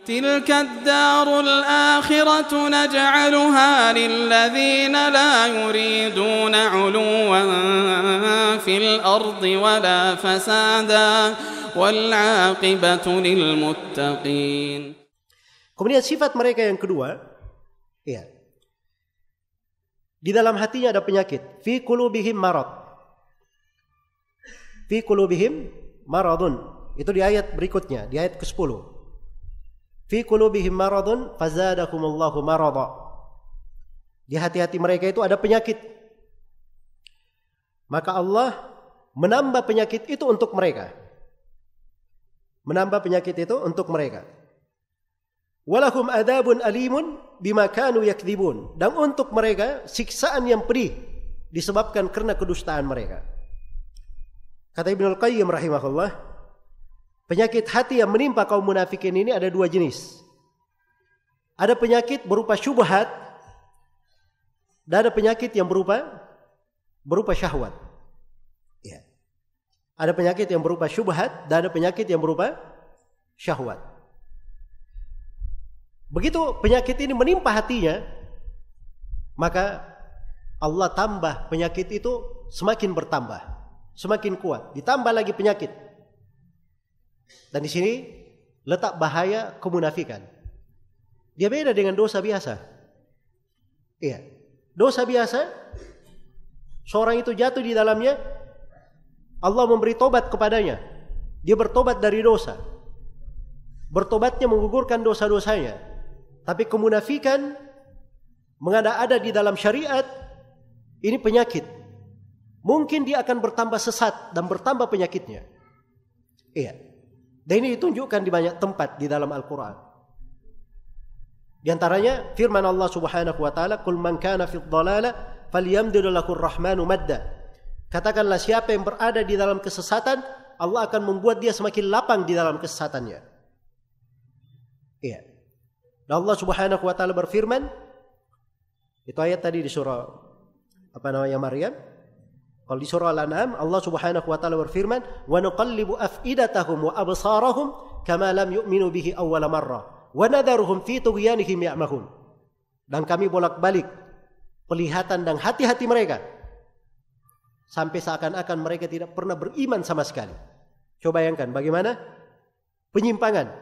تلك الدار الآخرة نجعلها للذين لا يريدون علوا في الأرض ولا فسادا والعاقبة للمتقين. Kemudian sifat mereka yang kedua, ya, di dalam hatinya ada penyakit. Fi qulubihim marad. Fi qulubihim maradun. Itu di ayat berikutnya, di ayat ke-10. Fi qulubihim maradun fazadakumullahu marada. Di hati-hati mereka itu ada penyakit. Maka Allah menambah penyakit itu untuk mereka. Menambah penyakit itu untuk mereka. Walahum adabun alimun bima kanu yakdzibun. Dan untuk mereka siksaan yang pedih disebabkan karena kedustaan mereka. Kata Ibnul Qayyim rahimahullah, penyakit hati yang menimpa kaum munafikin ini ada dua jenis. Ada penyakit berupa syubhat dan ada penyakit yang berupa syahwat. Ya. Ada penyakit yang berupa syubhat dan ada penyakit yang berupa syahwat. Begitu penyakit ini menimpa hatinya, maka Allah tambah penyakit itu semakin bertambah, semakin kuat, ditambah lagi penyakit. Dan di sini letak bahaya kemunafikan. Dia beda dengan dosa biasa. Iya, dosa biasa, seorang itu jatuh di dalamnya, Allah memberi tobat kepadanya, dia bertobat dari dosa, bertobatnya menggugurkan dosa-dosanya. Tapi kemunafikan mengada-ada di dalam syariat ini penyakit. Mungkin dia akan bertambah sesat dan bertambah penyakitnya. Iya. Dan ini ditunjukkan di banyak tempat di dalam Al-Quran. Di antaranya firman Allah Subhanahu wa taala, "Qul man kana fid dhalalah falyamdud lahu ar-rahmanu madda." Katakanlah siapa yang berada di dalam kesesatan, Allah akan membuat dia semakin lapang di dalam kesesatannya. Iya. Dan Allah Subhanahu wa taala berfirman, itu ayat tadi di surah Maryam. Kalau di surah Al-An'am Allah Subhanahu wa taala berfirman, "Wa nuqallibu afidatahum wa absarahum kama lam yu'minu bihi awwala marrah wa nadharuhum fi tughyanihim ya'mahun." Dan kami bolak-balik penglihatan dan hati-hati mereka sampai seakan-akan mereka tidak pernah beriman sama sekali. Coba bayangkan bagaimana penyimpangan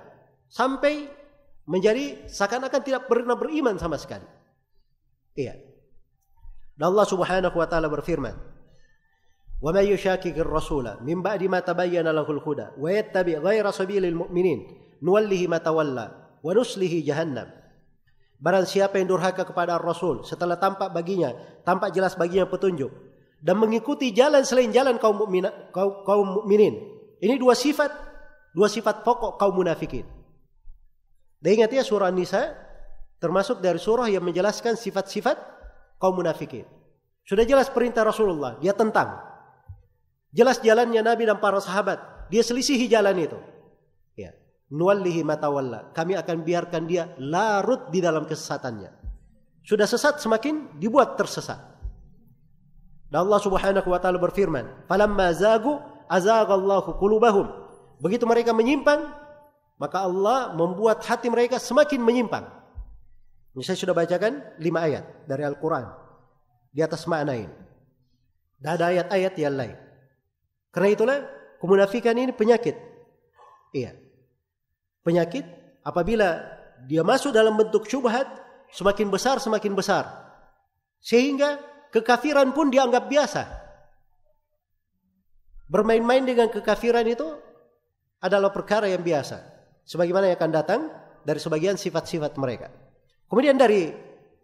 sampai menjadi seakan-akan tidak pernah beriman sama sekali. Iya. Dan Allah Subhanahu wa taala berfirman, "Wa may yushaqiqir rasula min ba'di ma tabayyana lahul huda wa yattabi' ghayra sabilil mu'minin nuwallihi ma tawalla wa nuslihi jahannam." Barang siapa yang durhaka kepada Rasul setelah tampak jelas baginya petunjuk dan mengikuti jalan selain jalan kaum mukminin. Ini dua sifat pokok kaum munafikin. Dan ingat ya, surah An-Nisa termasuk dari surah yang menjelaskan sifat-sifat kaum munafikin. Sudah jelas perintah Rasulullah, dia tentang. Jelas jalannya Nabi dan para sahabat, dia selisihi jalan itu. Ya, nuwallihi ma tawalla. Kami akan biarkan dia larut di dalam kesesatannya. Sudah sesat semakin dibuat tersesat. Dan Allah Subhanahu wa taala berfirman, "Falamma zagu azaghallahu qulubahum." Begitu mereka menyimpang, maka Allah membuat hati mereka semakin menyimpang. Ini saya sudah bacakan 5 ayat dari Al-Quran di atas makna ini. Dan ada ayat-ayat yang lain. Karena itulah kemunafikan ini penyakit. Iya. Penyakit apabila dia masuk dalam bentuk syubhat semakin besar. Sehingga kekafiran pun dianggap biasa. Bermain-main dengan kekafiran itu adalah perkara yang biasa. Sebagaimana yang akan datang dari sebagian sifat-sifat mereka. Kemudian dari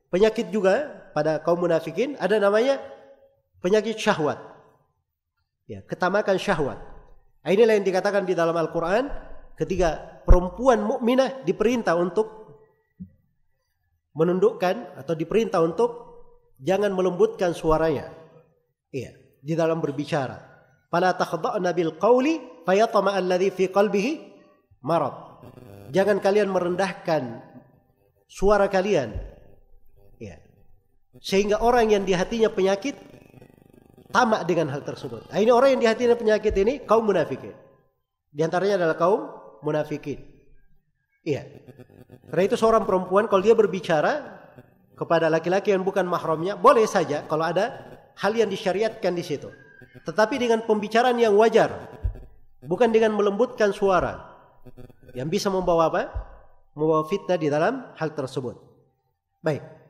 penyakit juga pada kaum munafikin ada namanya penyakit syahwat. Ya, ketamakan syahwat. Inilah yang dikatakan di dalam Al-Quran ketika perempuan mukminah diperintah untuk menundukkan atau diperintah untuk jangan melembutkan suaranya. Iya, di dalam berbicara. Fala takhda'na bil qawli fayatma'a alladhi fi qalbihi marad. Jangan kalian merendahkan suara kalian, ya, sehingga orang yang di hatinya penyakit tamak dengan hal tersebut. Nah, ini orang yang di hatinya penyakit ini kaum munafikin. Di antaranya adalah kaum munafikin. Iya. Karena itu seorang perempuan kalau dia berbicara kepada laki-laki yang bukan mahramnya, boleh saja kalau ada hal yang disyariatkan di situ. Tetapi dengan pembicaraan yang wajar, bukan dengan melembutkan suara yang bisa membawa apa? Membawa fitnah di dalam hal tersebut. Baik.